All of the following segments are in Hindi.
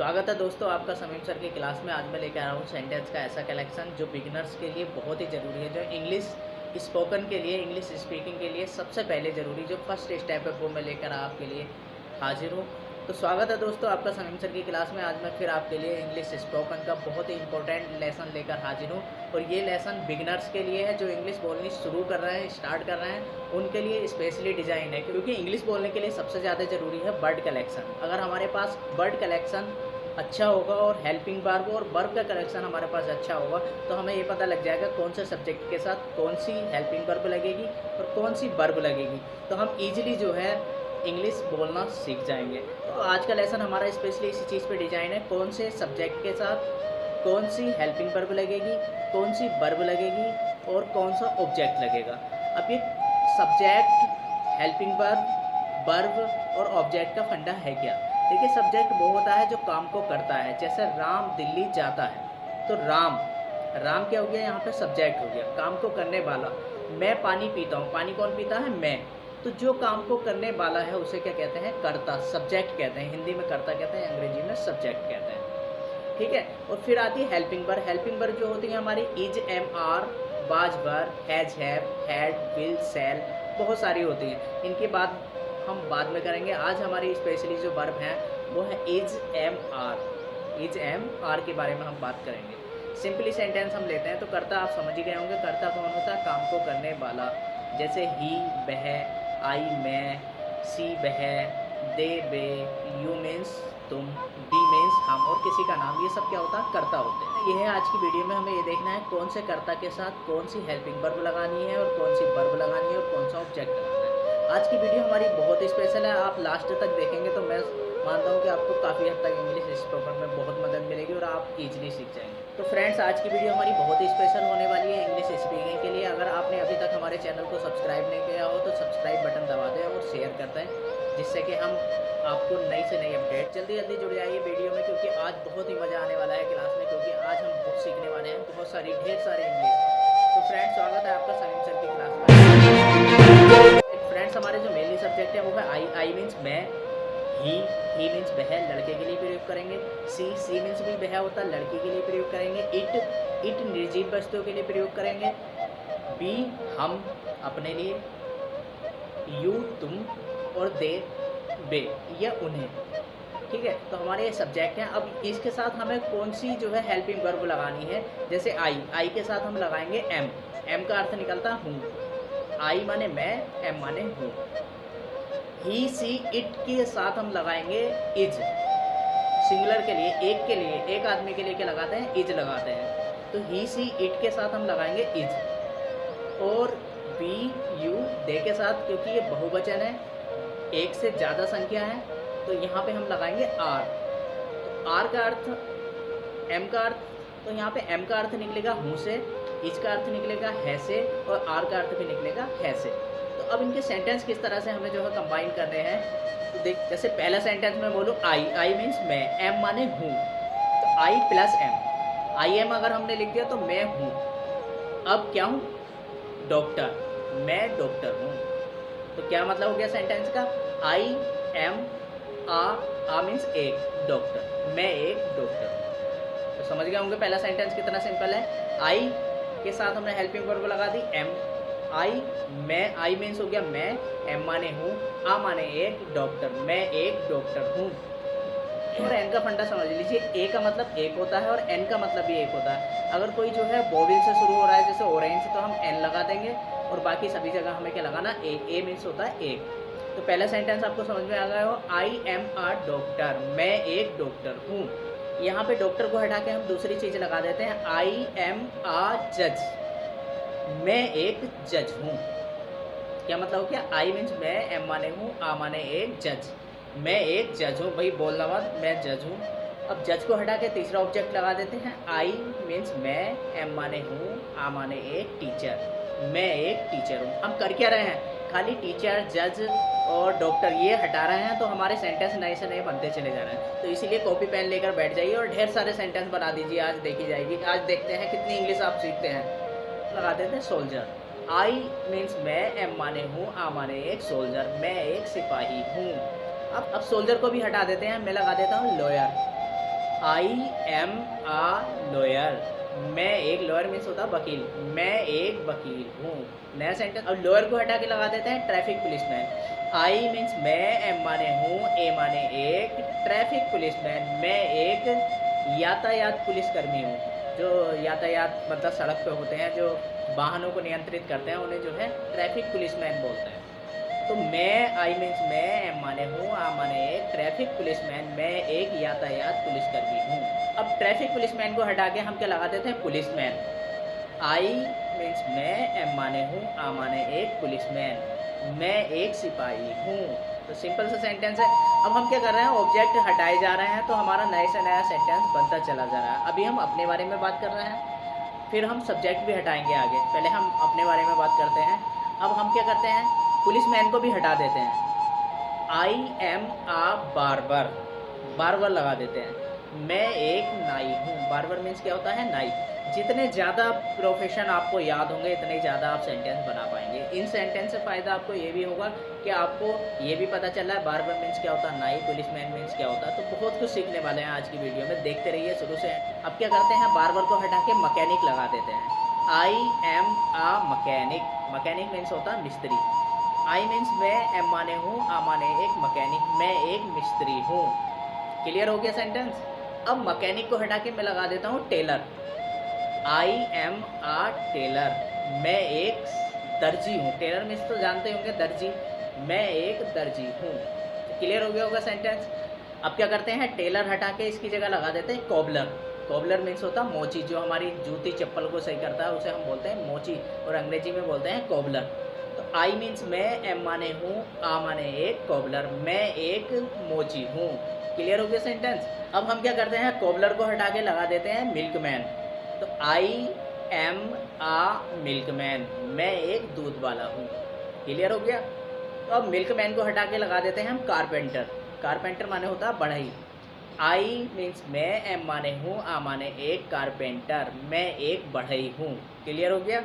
स्वागत है दोस्तों आपका समीम सर की क्लास में। आज मैं लेकर आया हूँ सेंटेंस का ऐसा कलेक्शन जो बिगिनर्स के लिए बहुत ही ज़रूरी है, जो इंग्लिश स्पोकन के लिए, इंग्लिश स्पीकिंग के लिए सबसे पहले ज़रूरी जो फर्स्ट स्टेप है वो मैं लेकर आपके लिए हाजिर हूँ। तो स्वागत है दोस्तों आपका समीम सर की क्लास में। आज मैं फिर आपके लिए इंग्लिश स्पोकन का बहुत ही इंपॉर्टेंट लेसन लेकर हाजिर हूँ और ये लेसन बिगिनर्स के लिए है जो इंग्लिश बोलनी शुरू कर रहे हैं, स्टार्ट कर रहे हैं, उनके लिए स्पेशली डिज़ाइन है। क्योंकि इंग्लिश बोलने के लिए सबसे ज़्यादा ज़रूरी है वर्ड कलेक्शन। अगर हमारे पास वर्ड कलेक्शन अच्छा होगा और हेल्पिंग वर्ब और वर्ब का कलेक्शन हमारे पास अच्छा होगा तो हमें ये पता लग जाएगा कौन से सब्जेक्ट के साथ कौन सी हेल्पिंग वर्ब लगेगी और कौन सी वर्ब लगेगी, तो हम ईजिली जो है इंग्लिश बोलना सीख जाएंगे। तो आज का लेसन हमारा स्पेशली इसी चीज़ पे डिज़ाइन है, कौन से सब्जेक्ट के साथ कौन सी हेल्पिंग वर्ब लगेगी, कौन सी वर्ब लगेगी और कौन सा ऑब्जेक्ट लगेगा। अब ये सब्जेक्ट, हेल्पिंग वर्ब और ऑब्जेक्ट का फंडा है क्या। देखिए, सब्जेक्ट वो होता है जो काम को करता है। जैसे राम दिल्ली जाता है तो राम क्या हो गया, यहाँ पे सब्जेक्ट हो गया, काम को करने वाला। मैं पानी पीता हूँ, पानी कौन पीता है, मैं। तो जो काम को करने वाला है उसे क्या कहते हैं, कर्ता, सब्जेक्ट कहते हैं। हिंदी में कर्ता कहते हैं, अंग्रेजी में सब्जेक्ट कहते हैं। ठीक है। और फिर आती है हेल्पिंग वर्ब। हेल्पिंग वर्ब जो होती है हमारी is, am, are, was, were, has, have, had, will, shall, बहुत सारी होती हैं। इनकी बात हम बाद में करेंगे। आज हमारी स्पेशली जो वर्ब हैं वो है is, am, are. Is, am, are के बारे में हम बात करेंगे। सिंपली सेंटेंस हम लेते हैं तो कर्ता आप समझ ही गए होंगे। कर्ता कौन होता है, काम को करने वाला। जैसे ही, वह, आई, मैं, सी, वह, दे, वे, यू मीन्स तुम, वी मीन्स हम और किसी का नाम, ये सब क्या होता है, कर्ता होते हैं। ये है आज की वीडियो में हमें ये देखना है कौन से कर्ता के साथ कौन सी हेल्पिंग वर्ब लगानी है और कौन सी वर्ब लगानी है और कौन सा ऑब्जेक्ट लगाना है। आज की वीडियो हमारी बहुत स्पेशल है, आप लास्ट तक देखेंगे तो मैं मानता हूँ कि आपको काफ़ी हद तक इंग्लिश स्पोकन में बहुत मदद मिलेगी और आप इजीली सीख जाएंगे। तो फ्रेंड्स, आज की वीडियो हमारी बहुत ही स्पेशल होने वाली है इंग्लिश स्पीकिंग के लिए। अगर आपने अभी तक हमारे चैनल को सब्सक्राइब नहीं किया हो तो सब्सक्राइब बटन दबा दें और शेयर करते हैं, जिससे कि हम आपको नई से नई अपडेट जल्दी जुड़ जाइए वीडियो में, क्योंकि आज बहुत ही मज़ा आने वाला है क्लास में, क्योंकि आज हम बुक सीखने वाले हैं बहुत सारी, ढेर सारे इंग्लिश। तो फ्रेंड्स, स्वागत है आपका सलीम सर की क्लास में। फ्रेंड्स, हमारे जो मेनली सब्जेक्ट है वो है आई मीन्स मैं, ही मीन्स वह, लड़के के लिए प्रयोग करेंगे। सी मीन्स भी वह होता है, लड़की के लिए प्रयोग करेंगे। इट निर्जीव वस्तुओं के लिए प्रयोग करेंगे। बी हम, अपने लिए। यू तुम और दे वे, यह उन्हें। ठीक है। तो हमारे ये सब्जेक्ट हैं। अब इसके साथ हमें कौन सी जो है हेल्पिंग वर्ब लगानी है। जैसे आई के साथ हम लगाएंगे एम का अर्थ निकलता हूँ। आई माने मैं, एम माने हूँ। ही, सी, इट के साथ हम लगाएंगे इज। सिंगुलर के लिए, एक के लिए, एक आदमी के लिए क्या लगाते हैं, इज लगाते हैं। तो ही, सी, इट के साथ हम लगाएंगे इज। और बी, यू, दे के साथ, क्योंकि ये बहुवचन है, एक से ज़्यादा संख्या है, तो यहाँ पे हम लगाएंगे आर। तो आर का अर्थ, एम का अर्थ, तो यहाँ पे एम का अर्थ निकलेगा हूँ से, इज का अर्थ निकलेगा है से और आर का अर्थ भी निकलेगा है से। तो अब इनके सेंटेंस किस तरह से हमें जो है कंबाइन करने हैं। तो देख, जैसे पहला सेंटेंस में बोलूँ आई मीन्स मैं, एम माने हूँ, तो आई प्लस एम, आई एम अगर हमने लिख दिया तो मैं हूँ। अब क्या हूँ, डॉक्टर, मैं डॉक्टर हूँ। तो क्या मतलब हो गया सेंटेंस का, आई एम आ मीन्स एक, डॉक्टर, मैं एक डॉक्टर हूँ। तो समझ गए होंगे पहला सेंटेंस कितना सिंपल है। आई के साथ हमने हेल्पिंग वर्ब लगा दी एम, आई, मैं, आई मीन्स हो गया मैं, एम माने हूँ, आ माने एक, डॉक्टर, मैं एक डॉक्टर हूँ। और एन का फंडा समझ लीजिए, ए का मतलब एक होता है और एन का मतलब भी एक होता है। अगर कोई जो है वोवेल से शुरू हो रहा है जैसे ऑरेंज, तो हम एन लगा देंगे और बाकी सभी जगह हमें क्या लगाना, ए मीन्स होता है एक। तो पहला सेंटेंस आपको समझ में आ गया हो, आई एम आ डॉक्टर, मैं एक डॉक्टर हूँ। यहाँ पे डॉक्टर को हटा के हम दूसरी चीज़ लगा देते हैं, आई एम आ जज, मैं एक जज हूँ। क्या मतलब हो गया, आई मीन्स मैं, एम माने हूँ, आ माने एक, जज, मैं एक जज हूँ। भाई बोलना मत, मैं जज हूँ। अब जज को हटा के तीसरा ऑब्जेक्ट लगा देते हैं, आई मीन्स मैं, एम माने हूँ, आ माने एक, टीचर, मैं एक टीचर हूँ। हम कर क्या रहे हैं, खाली टीचर, जज और डॉक्टर ये हटा रहे हैं, तो हमारे सेंटेंस नए से नए बनते चले जा रहे हैं। तो इसीलिए कॉपी पेन लेकर बैठ जाइए और ढेर सारे सेंटेंस बना दीजिए, आज देखी जाएगी। आज देखते हैं कितनी इंग्लिश आप सीखते हैं। लगा देते हैं सोल्जर, आई मीन्स मैं, एम माने हूँ, आ माने एक, सोल्जर, मैं एक सिपाही हूँ। अब सोल्जर को भी हटा देते हैं, मैं लगा देता हूँ lawyer, I am a lawyer. मैं एक लॉयर मीन्स होता है वकील, मैं एक वकील हूँ। नया सेंटेंस, अब लॉयर को हटा के लगा देते हैं ट्रैफिक पुलिसमैन। आई मीन्स मैं, एम माने हूँ, ए माने एक, ट्रैफिक पुलिसमैन मैं एक यातायात पुलिसकर्मी हूँ। जो यातायात मतलब सड़क पे होते हैं, जो वाहनों को नियंत्रित करते हैं, उन्हें जो है ट्रैफिक पुलिसमैन बोलते हैं। तो मैं, आई मीन्स मैं, एम माने हूँ, आ माने एक, ट्रैफिक पुलिसमैन मैं एक यातायात पुलिसकर्मी हूँ। अब ट्रैफिक पुलिसमैन को हटा के हम क्या लगा देते हैं पुलिसमैन। आई मीन्स मैं, एम माने हूँ, आ माने एक, पुलिसमैन मैं एक सिपाही हूँ। तो सिंपल सा सेंटेंस है। अब हम क्या कर रहे हैं, ऑब्जेक्ट हटाए जा रहे हैं, तो हमारा नए से नया सेंटेंस बनता चला जा रहा है। अभी हम अपने बारे में बात कर रहे हैं, फिर हम सब्जेक्ट भी हटाएंगे आगे। पहले हम अपने बारे में बात करते हैं। अब हम क्या करते हैं, पुलिसमैन को भी हटा देते हैं। I am a barber, barber लगा देते हैं। मैं एक नाई हूँ। बार्बर मीन्स क्या होता है, नाई। जितने ज़्यादा प्रोफेशन आपको याद होंगे, इतने ज़्यादा आप सेंटेंस बना पाएंगे। इन सेंटेंस से फ़ायदा आपको ये भी होगा कि आपको ये भी पता चल रहा है बार्बर मीन्स क्या होता है, नाई, पुलिसमैन मीन्स क्या होता है। तो बहुत कुछ सीखने वाले हैं आज की वीडियो में, देखते रहिए शुरू से। अब क्या करते हैं, बार्बर को हटा के मैकेनिक लगा देते हैं। I am a mechanic. Mechanic means होता है मिस्त्री। आई मीन्स मैं, एम माने हूँ, आ माने एक, मैकेनिक मैं एक मिस्त्री हूँ। क्लियर हो गया सेंटेंस। अब मैकेनिक को हटा के मैं लगा देता हूँ tailor. I am a tailor मैं एक दर्जी हूँ। टेलर मीन्स तो जानते होंगे दर्जी, मैं एक दर्जी हूँ। क्लियर हो गया होगा सेंटेंस। अब क्या करते हैं, टेलर हटा के इसकी जगह लगा देते हैं कॉबलर। कॉबलर मीन्स होता है मोची, जो हमारी जूती चप्पल को सही करता है उसे हम बोलते हैं मोची, और अंग्रेजी में बोलते हैं कॉबलर। तो आई मीन्स मैं, एम माने हूँ, आ माने एक, कॉबलर मैं एक मोची हूँ। क्लियर हो गया सेंटेंस। अब हम क्या करते हैं, कॉबलर को हटा के लगा देते हैं मिल्कमैन। तो आई एम आ मिल्कमैन मैं एक दूध वाला हूँ। क्लियर हो गया। तो अब मिल्कमैन को हटा के लगा देते हैं हम कारपेंटर। कारपेंटर माने होता है बढ़ई। आई मीन्स मैं, एम माने हूँ, आ माने एक, कारपेंटर मैं एक बढ़ई हूँ। क्लियर हो गया।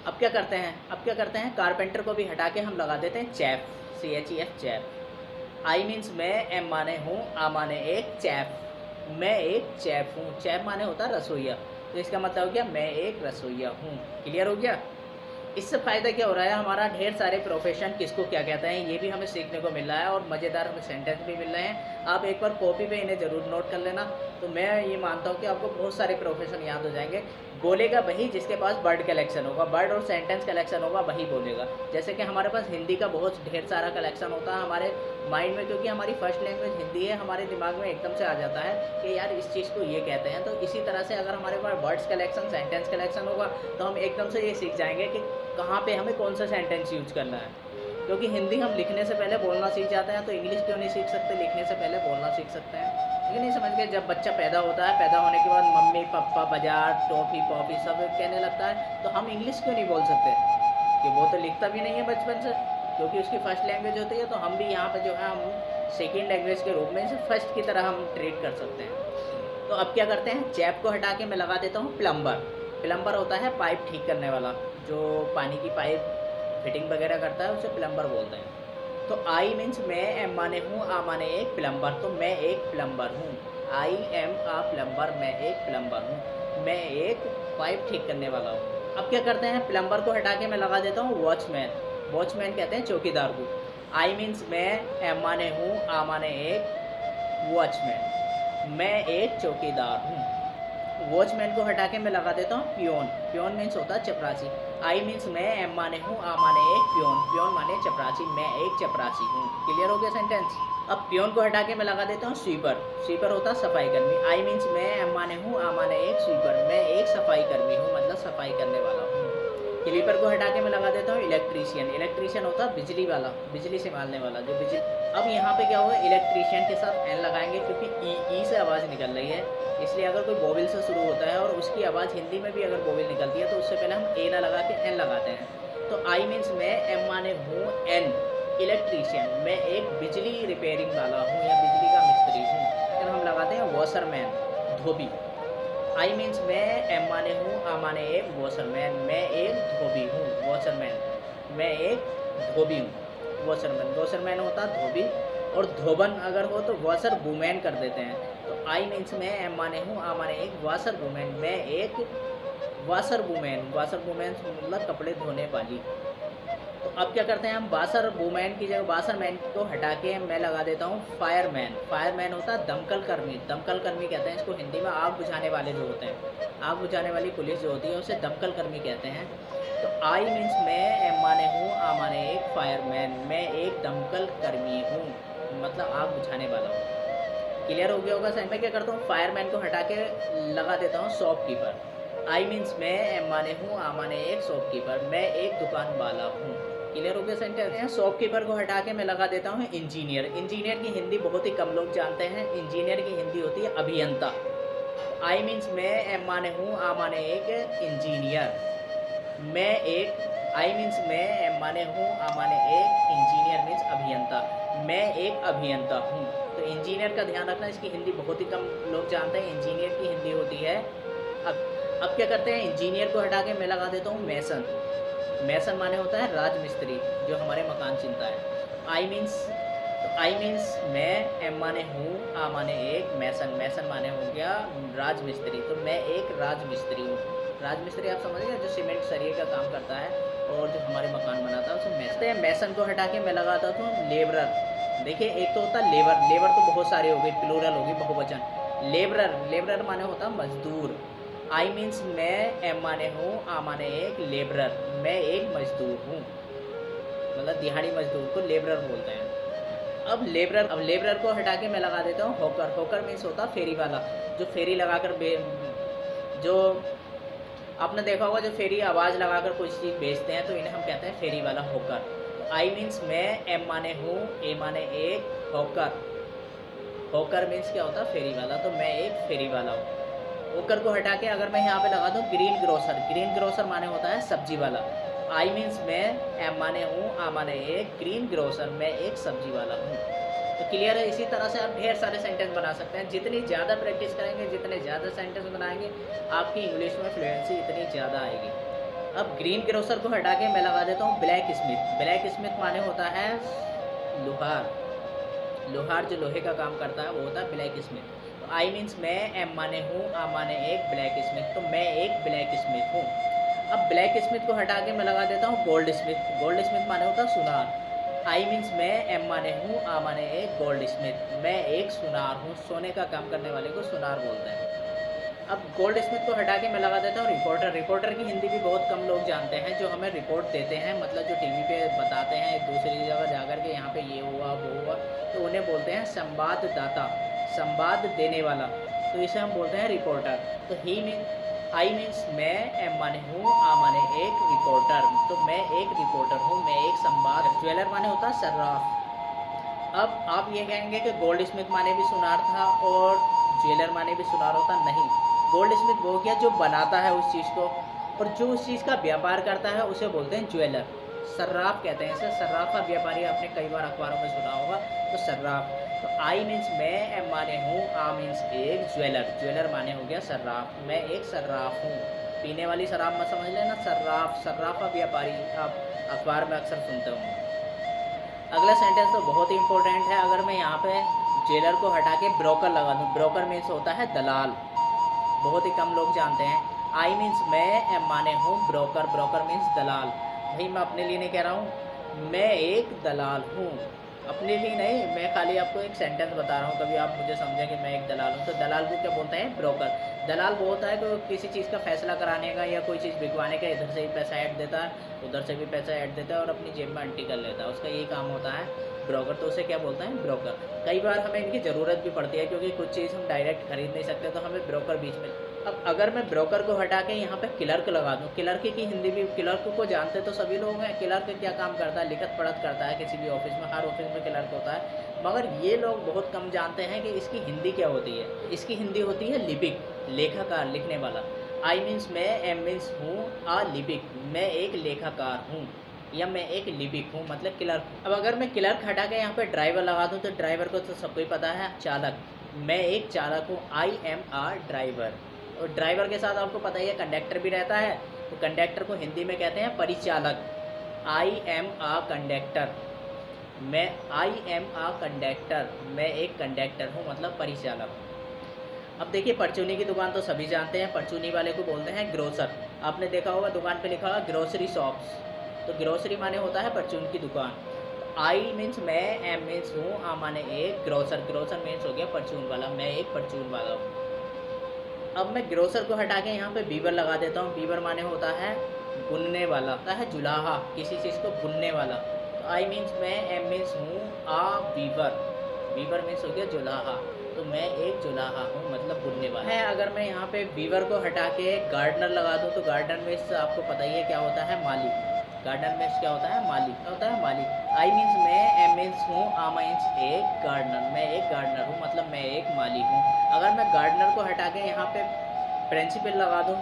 अब क्या करते हैं, कारपेंटर को भी हटा के हम लगा देते हैं chaff, CHEF chaff. I means मैं, एम माने हूँ, आ माने एक, चैफ मैं एक चैफ हूँ। चैफ माने होता है रसोईया, तो इसका मतलब हो गया मैं एक रसोईया हूँ। क्लियर हो गया। इससे फ़ायदा क्या हो रहा है, हमारा ढेर सारे प्रोफेशन किसको क्या कहते हैं ये भी हमें सीखने को मिल रहा है, और मज़ेदार हमें सेंटेंस भी मिल रहे हैं। आप एक बार कॉपी पे इन्हें ज़रूर नोट कर लेना, तो मैं ये मानता हूँ कि आपको बहुत सारे प्रोफेशन याद हो जाएंगे। बोलेगा वही जिसके पास वर्ड कलेक्शन होगा, वर्ड और सेंटेंस कलेक्शन होगा, वही बोलेगा। जैसे कि हमारे पास हिंदी का बहुत ढेर सारा कलेक्शन होता है हमारे माइंड में, क्योंकि हमारी फर्स्ट लैंग्वेज हिंदी है, हमारे दिमाग में एकदम से आ जाता है कि यार इस चीज़ को ये कहते हैं। तो इसी तरह से अगर हमारे पास वर्ड्स कलेक्शन, सेंटेंस कलेक्शन होगा, तो हम एकदम से ये सीख जाएंगे कि कहाँ पे हमें कौन सा सेंटेंस यूज करना है। क्योंकि हिंदी हम लिखने से पहले बोलना सीख जाते हैं, तो इंग्लिश क्यों नहीं सीख सकते, लिखने से पहले बोलना सीख सकते हैं। लेकिन नहीं समझ गए, जब बच्चा पैदा होता है, पैदा होने के बाद मम्मी पापा बाजार टॉफ़ी पॉफ़ी सब कहने लगता है, तो हम इंग्लिश क्यों नहीं बोल सकते, कि वो तो लिखता भी नहीं है बचपन से, क्योंकि उसकी फर्स्ट लैंग्वेज होती है। तो हम भी यहाँ पर जो है हम सेकेंड लैंग्वेज के रूप में इसे फर्स्ट की तरह हम ट्रीट कर सकते हैं। तो अब क्या करते हैं, चैप को हटा के मैं लगा देता हूँ प्लम्बर। प्लम्बर होता है पाइप ठीक करने वाला, जो पानी की पाइप फिटिंग वगैरह करता है, उसे प्लम्बर बोलते हैं। तो आई मीन्स मैं, एम माने हूँ, आ माने एक, प्लम्बर तो मैं एक प्लम्बर हूँ। आई एम आ प्लम्बर मैं एक प्लम्बर हूँ, मैं एक पाइप ठीक करने वाला हूँ। अब क्या करते हैं, प्लम्बर को हटा के मैं लगा देता हूँ वॉचमैन। वॉचमैन कहते हैं चौकीदार को। आई मीन्स मैं, एम माने हूँ, आ माने एक, वॉचमैन मैं एक चौकीदार हूँ। वॉचमैन को हटा के मैं लगा देता हूँ पियोन। पियोन मीन्स होता है चपरासी। आई मीन्स मैं, एम माने हूँ, आ माने एक, पियोन पियोन माने चपरासी मैं एक चपरासी हूँ। क्लियर हो गया सेंटेंस। अब पियोन को हटा के मैं लगा देता हूँ स्वीपर। स्वीपर होता है सफाई कर्मी। आई मीन्स मैं, एम माने हूँ, आ माने एक, स्वीपर मैं एक सफाई कर्मी हूँ, मतलब सफाई करने वाला हूँ। क्लीपर को हटा के मैं लगा देता हूँ इलेक्ट्रीशियन। इलेक्ट्रीशियन होता है बिजली वाला, बिजली संभालने वाला, जो बिजली। अब यहाँ पे क्या होगा, इलेक्ट्रीशियन के साथ एन लगाएंगे, क्योंकि ई से आवाज़ निकल रही है, इसलिए अगर कोई वोवेल से शुरू होता है और उसकी आवाज़ हिंदी में भी अगर वोवेल निकलती है, तो उससे पहले हम ए ना लगा के एन लगाते हैं। तो आई मीन्स मैं, एम माने हूँ, एन इलेक्ट्रीशियन मैं एक बिजली रिपेयरिंग वाला हूँ या बिजली का मिस्त्री हूँ। फिर हम लगाते हैं वॉशरमैन, धोबी। आई मीन्स मैं, एम माने हूँ, आ माने एक, वॉशरमैन मैं एक धोबी हूँ। वॉशरमैन मैं एक धोबी हूँ। वॉशरमैन, वॉशरमैन होता है धोबी, और धोबन अगर हो तो वॉशर वुमेन कर देते हैं। तो आई मीन्स मैं, एम माने हूँ, आ माने एक, वाशर वुमेन मैं एक वाशर वुमेन, वाशर वुमेन मतलब कपड़े धोने वाली। तो अब क्या करते हैं हम, वाशर वुमेन की जगह वाशर मैन को हटा के मैं लगा देता हूँ फायरमैन। फायरमैन होता है दमकल कर्मी, दमकल कर्मी कहते हैं इसको हिंदी में। आग बुझाने वाले जो होते हैं, आग बुझाने वाली पुलिस जो होती है उसे दमकल कर्मी कहते हैं। तो आई मीन्स मैं, एम माने हूँ, आ माने एक, फायरमैन मैं एक दमकल कर्मी हूँ, मतलब आग बुझाने वाला हूँ। क्लियर हो गया होगा। सही मैं क्या करता हूँ, फायरमैन को हटा के लगा देता हूँ शॉपकीपर। आई मीन्स मैं, एम माने हूँ, आ माने एक, शॉपकीपर मैं एक दुकान वाला हूँ। क्लियर हो गया सेंटेंस। शॉपकीपर को हटा के मैं लगा देता हूँ इंजीनियर। इंजीनियर की हिंदी बहुत ही कम लोग जानते हैं। इंजीनियर की हिंदी होती है अभियंता। आई मीन्स मैं, एम माने हूँ, आ माने एक, इंजीनियर मैं एक, आई मीन्स मैं, एम माने हूँ, आ माने एक, इंजीनियर मीन्स अभियंता मैं एक अभियंता हूँ। तो इंजीनियर का ध्यान रखना, इसकी हिंदी बहुत ही कम लोग जानते हैं। इंजीनियर की हिंदी होती है अब क्या करते हैं, इंजीनियर को हटा के मैं लगा देता हूँ मैसन। मैसन माने होता है राजमिस्त्री, जो हमारे मकान चिनता है। आई मीन्स मैं, एम माने हूँ, आ माने एक, मैसन। मैसन माने हो गया राजमिस्त्री, तो मैं एक राजमिस्त्री हूँ। राजमिस्त्री आप समझ गए, जो सीमेंट सरिये का काम करता है और जो हमारे मकान बनाता है उसे मैसन। मैसन को हटा के मैं लगाता हूँ लेबरर। देखिए एक तो होता है लेबर, लेबर तो बहुत सारे हो गए, प्लूरल होगी, बहुवचन। लेबरर, लेबरर माने होता है मजदूर। आई मीन्स मैं, एम माने हूँ, आ माने एक, लेबरर मैं एक मजदूर हूँ, मतलब दिहाड़ी मजदूर को लेबरर बोलते हैं। अब लेबरर को हटा के मैं लगा देता हूँ हॉकर। हॉकर मीन्स होता फेरी वाला, जो फेरी लगाकर जो आपने देखा होगा, जो फेरी आवाज़ लगाकर कुछ चीज़ बेचते हैं, तो इन्हें हम कहते हैं फेरी वाला, हॉकर। आई मीन्स मैं, एम माने हूँ, ए माने एक, हॉकर। हॉकर मीन्स क्या होता है, फेरी वाला, तो मैं एक फेरी वाला हूँ। हॉकर को हटा के अगर मैं यहाँ पे लगा दूँ ग्रीन ग्रोसर। ग्रीन ग्रोसर माने होता है सब्जी वाला। आई मीन्स मैं, एम माने हूँ, आ माने एक, ग्रीन ग्रोसर मैं एक सब्जी वाला हूँ। तो क्लियर है। इसी तरह से आप ढेर सारे सेंटेंस बना सकते हैं। जितनी ज़्यादा प्रैक्टिस करेंगे, जितने ज़्यादा सेंटेंस बनाएंगे, आपकी इंग्लिश में फ्लुएंसी इतनी ज़्यादा आएगी। अब ग्रीन ग्रोसर को हटा के मैं लगा देता हूँ ब्लैक स्मिथ। ब्लैक स्मिथ माने होता है लोहार। लोहार जो लोहे का काम करता है वो होता है ब्लैक स्मिथ। तो आई मीन्स मैं, एम माने हूँ, आ माने एक, ब्लैक स्मिथ, तो मैं एक ब्लैक स्मिथ हूँ। अब ब्लैक स्मिथ को हटा के मैं लगा देता हूँ गोल्ड स्मिथ। गोल्ड स्मिथ माने होता है सुनार। आई मीन्स मैं, एम माने हूँ, आ माने एक, गोल्ड स्मिथ मैं एक सुनार हूँ। सोने का काम करने वाले को सुनार बोलते हैं। अब गोल्ड स्मिथ को हटा के मैं लगा देता हूँ रिपोर्टर। रिपोर्टर की हिंदी भी बहुत कम लोग जानते हैं, जो हमें रिपोर्ट देते हैं, मतलब जो टीवी पे बताते हैं एक दूसरी जगह जाकर के यहाँ पे ये हुआ वो हुआ, तो उन्हें बोलते हैं संवाददाता, संवाद देने वाला, तो इसे हम बोलते हैं रिपोर्टर। तो आई मीन्स मैं, एम माने हूँ, आ माने एक, रिपोर्टर, तो मैं एक रिपोर्टर हूँ, मैं एक संवाद। ज्वेलर माने होता है सर्राफ। अब आप ये कहेंगे कि गोल्ड स्मिथ माने भी सुनार था और ज्वेलर माने भी सुनार होता, नहीं। गोल्ड स्मिथ वो क्या, जो बनाता है उस चीज़ को, और जो उस चीज़ का व्यापार करता है उसे बोलते हैं ज्वेलर। सर्राफ कहते हैं इसे। सर्राफ का व्यापारी आपने कई बार अखबारों में सुना होगा, तो सर्राफ। तो आई मीन्स मैं, एम माने हूँ, आ मीन्स एक, ज्वेलर। ज्वेलर माने हो गया सर्राफ, मैं एक सर्राफ हूँ। पीने वाली शराब मत समझ लेना, सर्राफ, सर्राफ का व्यापारी आप अखबार में अक्सर सुनते होंगे। अगला सेंटेंस तो बहुत ही इंपॉर्टेंट है। अगर मैं यहाँ पे ज्वेलर को हटा के ब्रोकर लगा दूँ, ब्रोकर मीन्स होता है दलाल, बहुत ही कम लोग जानते हैं। आई मीन्स मैं, एम माने हूँ, ब्रोकर। ब्रोकर मीन्स दलाल। भाई मैं अपने लिए नहीं कह रहा हूँ, मैं एक दलाल हूँ, अपने लिए नहीं, मैं खाली आपको एक सेंटेंस बता रहा हूँ। कभी आप मुझे समझें कि मैं एक दलाल हूँ, तो दलाल को क्या बोलते हैं, ब्रोकर। दलाल वो होता है कि किसी चीज़ का फैसला कराने का या कोई चीज़ बिकवाने का, इधर से ही पैसा ऐड देता है, उधर से भी पैसा ऐड देता है और अपनी जेब में एंट्री कर लेता है, उसका यही काम होता है ब्रोकर। तो उसे क्या बोलते हैं, ब्रोकर। कई बार हमें इनकी ज़रूरत भी पड़ती है, क्योंकि कुछ चीज़ हम डायरेक्ट खरीद नहीं सकते, तो हमें ब्रोकर बीच में। अब अगर मैं ब्रोकर को हटा के यहाँ पे क्लर्क लगा दूँ, क्लर्क की हिंदी भी, क्लर्क को जानते तो सभी लोग हैं। क्लर्क क्या काम करता है, लिखत पढ़त करता है किसी भी ऑफिस में, हर ऑफिस में क्लर्क होता है, मगर ये लोग बहुत कम जानते हैं कि इसकी हिंदी क्या होती है। इसकी हिंदी होती है लिपिक, लेखाकार, लिखने वाला। आई मीन्स मैं, एम मीन्स हूँ, आ लिपिक, मैं एक लेखाकार हूँ, या मैं एक लिपिक हूँ, मतलब क्लर्क हूँ। अब अगर मैं क्लर्क हटा के यहाँ पे ड्राइवर लगा दूँ, तो ड्राइवर को तो सबको ही पता है, चालक, मैं एक चालक हूँ, आई एम आ ड्राइवर। और ड्राइवर के साथ आपको पता ही है कंडक्टर भी रहता है, तो कंडक्टर को हिंदी में कहते हैं परिचालक, आई एम आ कंडक्टर, मैं आई एम आ कंडक्टर, मैं एक कंडक्टर हूँ, मतलब परिचालक। अब देखिए, परचूनी की दुकान तो सभी जानते हैं, परचूनी वाले को बोलते हैं ग्रोसर। आपने देखा होगा दुकान पे लिखा होगा ग्रोसरी शॉप्स, तो ग्रोसरी माने होता है परचून की दुकान। आई मीन्स मैं, एम मीन्स हूँ, आ माने एक, ग्रोसर, ग्रोसर मीन्स हो गया परचून वाला, मैं एक परचून वाला हूँ। अब मैं ग्रोसर को हटा के यहाँ पे बीवर लगा देता हूँ। बीवर माने होता है बुनने वाला, होता है जुलाहा, किसी चीज़ को बुनने वाला। तो आई मीन्स मैं, एम मीन्स हूँ, आ बीवर, बीवर मीन्स हो गया जुलाहा, तो मैं एक जुलाहा हूँ, मतलब बुनने वाला है। अगर मैं यहाँ पे बीवर को हटा के गार्डनर लगा दूँ, तो गार्डनर मीन्स आपको पता ही है क्या होता है, माली। गार्डनर मीन्स क्या होता है, माली, क्या होता है, माली। आई मीन्स मैं, एम मीन्स हूँ, आ मीन्स एक, गार्डनर, मैं एक गार्डनर हूँ, मतलब मैं एक माली हूँ। अगर मैं गार्डनर को हटा के यहाँ पे प्रिंसिपल लगा दूँ,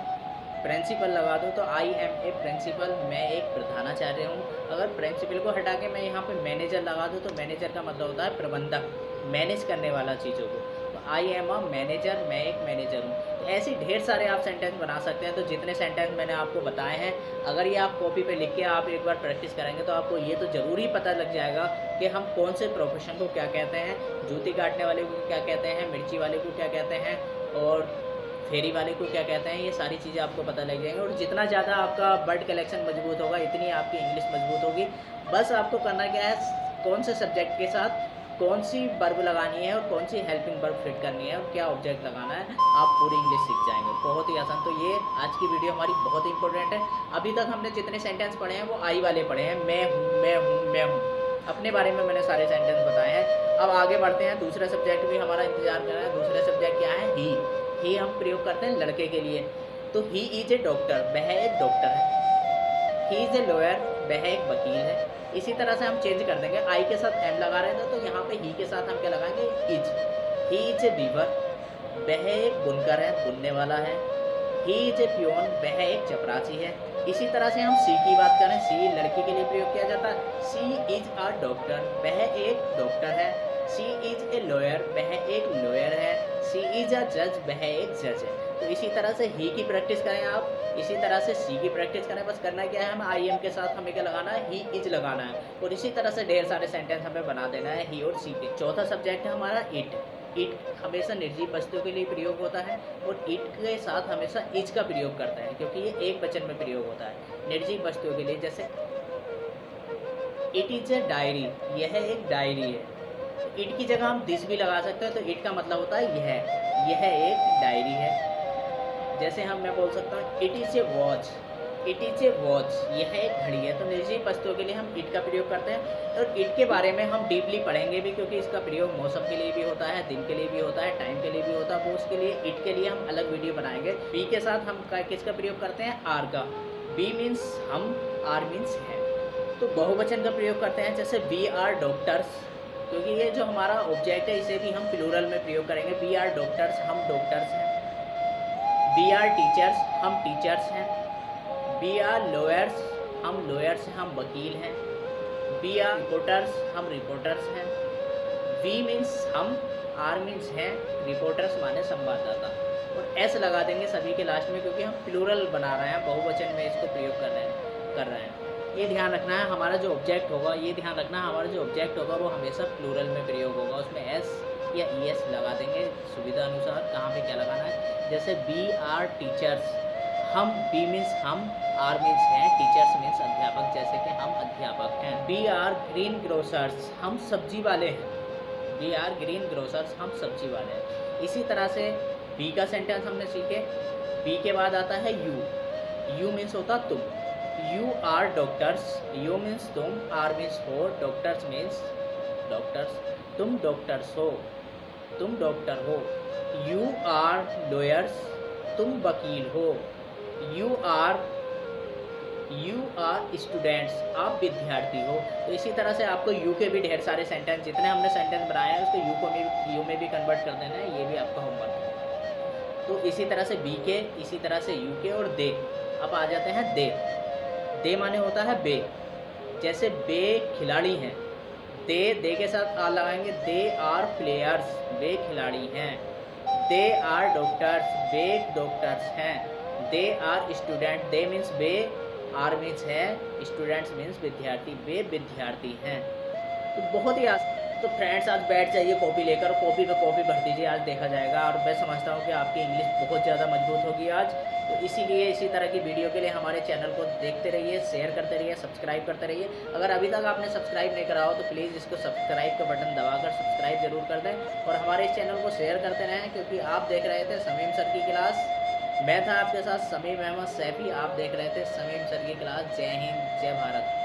प्रिंसिपल लगा दूँ, तो आई एम ए प्रिंसिपल, मैं एक प्रधानाचार्य हूँ। अगर प्रिंसिपल को हटा के मैं यहाँ पे मैनेजर लगा दूँ, तो मैनेजर का मतलब होता है प्रबंधक, मैनेज करने वाला चीज़ों को। तो आई एम अ मैनेजर, मैं एक मैनेजर हूँ। तो ऐसे ढेर सारे आप सेंटेंस बना सकते हैं। तो जितने सेंटेंस मैंने आपको बताए हैं, अगर ये आप कॉपी पे लिख के आप एक बार प्रैक्टिस करेंगे, तो आपको ये तो ज़रूर ही पता लग जाएगा कि हम कौन से प्रोफेशन को क्या कहते हैं, जूती काटने वाले को क्या कहते हैं, मिर्ची वाले को क्या कहते हैं, और फेरी वाले को क्या कहते हैं। ये सारी चीज़ें आपको पता लग जाएंगी। और जितना ज़्यादा आपका वर्ड कलेक्शन मजबूत होगा, इतनी आपकी इंग्लिश मजबूत होगी। बस आपको करना क्या है, कौन से सब्जेक्ट के साथ कौन सी वर्ब लगानी है और कौन सी हेल्पिंग वर्ब फिट करनी है और क्या ऑब्जेक्ट लगाना है, आप पूरी इंग्लिश सीख जाएंगे, बहुत ही आसान। तो ये आज की वीडियो हमारी बहुत इंपॉर्टेंट है। अभी तक हमने जितने सेंटेंस पढ़े हैं वो आई वाले पढ़े हैं, मैं हूँ, मैं हूँ, मैं हूँ, अपने बारे में मैंने सारे सेंटेंस बताए हैं। अब आगे बढ़ते हैं, दूसरा सब्जेक्ट भी हमारा इंतजार कर रहा है। दूसरा सब्जेक्ट क्या है, ही हम प्रयोग करते हैं लड़के के लिए। तो ही इज ए डॉक्टर, वह एक डॉक्टर है। ही इज ए लॉयर, वह एक वकील है। इसी तरह से हम चेंज कर देंगे, आई के साथ एम लगा रहे थे, तो यहाँ पे ही के साथ हम क्या लगाएंगे, is. He is a weaver, वह एक बुनकर है, बुनने वाला है। ही इज ए प्योन, वह एक चपरासी है। इसी तरह से हम सी की बात करें, सी लड़की के लिए प्रयोग किया जाता है। सी इज अ डॉक्टर, वह एक डॉक्टर है। सी इज ए लॉयर, वह एक लॉयर है। सी इज अ जज, वह एक जज है। तो इसी तरह से ही की प्रैक्टिस करें आप, इसी तरह से सी की प्रैक्टिस करें। बस करना क्या है, हमें आई एम के साथ हमें क्या लगाना है, ही इज लगाना है। और इसी तरह से ढेर सारे सेंटेंस हमें बना देना है ही और सी के। चौथा सब्जेक्ट है हमारा इट। इट हमेशा निर्जीव वस्तुओं के लिए प्रयोग होता है, और इट के साथ हमेशा इज का प्रयोग करते हैं, क्योंकि ये एक वचन में प्रयोग होता है निर्जीव वस्तुओं के लिए। जैसे इट इज ए डायरी, यह एक डायरी है। इट की जगह हम दिस भी लगा सकते हैं, तो इट का मतलब होता है यह एक डायरी है। जैसे मैं बोल सकता हूँ it is a watch, it is a watch, यह एक घड़ी है। तो निर्जीव वस्तुओं के लिए हम इट का प्रयोग करते हैं। और इट के बारे में हम डीपली पढ़ेंगे भी, क्योंकि इसका प्रयोग मौसम के लिए भी होता है, दिन के लिए भी होता है, टाइम के लिए भी होता है। वो उसके लिए इट के लिए हम अलग वीडियो बनाएंगे। बी के साथ हम किसका प्रयोग करते हैं, आर का। बी मीन्स हम, आर मीन्स है। तो बहुवचन का प्रयोग करते हैं, जैसे वी आर डॉक्टर्स, क्योंकि ये जो हमारा ऑब्जेक्ट है इसे भी हम प्लूरल में प्रयोग करेंगे। वी आर डॉक्टर्स, हम डॉक्टर्स हैं। वी आर टीचर्स, हम टीचर्स हैं। वी आर लॉयर्स, हम लॉयर्स हैं, हम वकील हैं। वी आर रिपोर्टर्स, हम रिपोर्टर्स हैं। वी मीन्स हम, आर मीन्स है, रिपोर्टर्स माने संवाददाता। और एस लगा देंगे सभी के लास्ट में, क्योंकि हम प्लूरल बना रहे हैं, बहुवचन में इसको प्रयोग कर रहे हैं। ये ध्यान रखना है, हमारा जो ऑब्जेक्ट होगा, ये ध्यान रखना है हमारा जो ऑब्जेक्ट होगा वो हमेशा प्लूरल में प्रयोग होगा। उसमें एस या ई एस लगा देंगे सुविधा अनुसार, कहाँ पे क्या लगाना है। जैसे बी आर टीचर्स, हम, बी मीन्स हम, आर मीन्स हैं, टीचर्स मीन्स अध्यापक, जैसे कि हम अध्यापक हैं। बी आर ग्रीन ग्रोसर्स, हम सब्जी वाले हैं। बी आर ग्रीन ग्रोसर्स, हम सब्जी वाले हैं। इसी तरह से बी का सेंटेंस हमने सीखे। बी के बाद आता है यू। यू मीन्स होता तुम। You are doctors, you means तुम, आर मीन्स हो, डॉक्टर्स मीन्स डॉक्टर्स, तुम डॉक्टर्स हो, तुम डॉक्टर हो। यू आर लॉयर्स, तुम वकील हो। यू आर स्टूडेंट्स, आप विद्यार्थी हो। तो इसी तरह से आपको यू के भी ढेर सारे सेंटेंस, जितने हमने सेंटेंस बनाए हैं उसको यू में भी कन्वर्ट कर देना है, ये भी आपका होमवर्क है। तो इसी तरह से बी के, इसी तरह से यू के और दे। अब आ जाते हैं दे। दे माने होता है बे, जैसे बे खिलाड़ी हैं। दे के साथ आ लगाएंगे, दे आर प्लेयर्स, वे खिलाड़ी हैं। दे आर डॉक्टर्स, वे डॉक्टर्स हैं। They are student, they means वे, आर मीन्स है, स्टूडेंट्स मीन्स विद्यार्थी, वे विद्यार्थी हैं। तो बहुत ही तो फ्रेंड्स आज बैठ जाइए कॉपी लेकर, कॉपी पे कॉपी भर दीजिए, आज देखा जाएगा। और मैं समझता हूँ कि आपकी इंग्लिश बहुत ज़्यादा मजबूत होगी आज। तो इसीलिए इसी तरह की वीडियो के लिए हमारे चैनल को देखते रहिए, शेयर करते रहिए, सब्सक्राइब करते रहिए। अगर अभी तक आपने सब्सक्राइब नहीं करा हो तो प्लीज़ इसको सब्सक्राइब का बटन दबाकर सब्सक्राइब जरूर कर दें और हमारे इस चैनल को शेयर करते रहें, क्योंकि आप देख रहे थे समीम सर की क्लास। मैं था आपके साथ समीम अहमद सैफी, आप देख रहे थे समीम सर की क्लास। जय हिंद, जय भारत।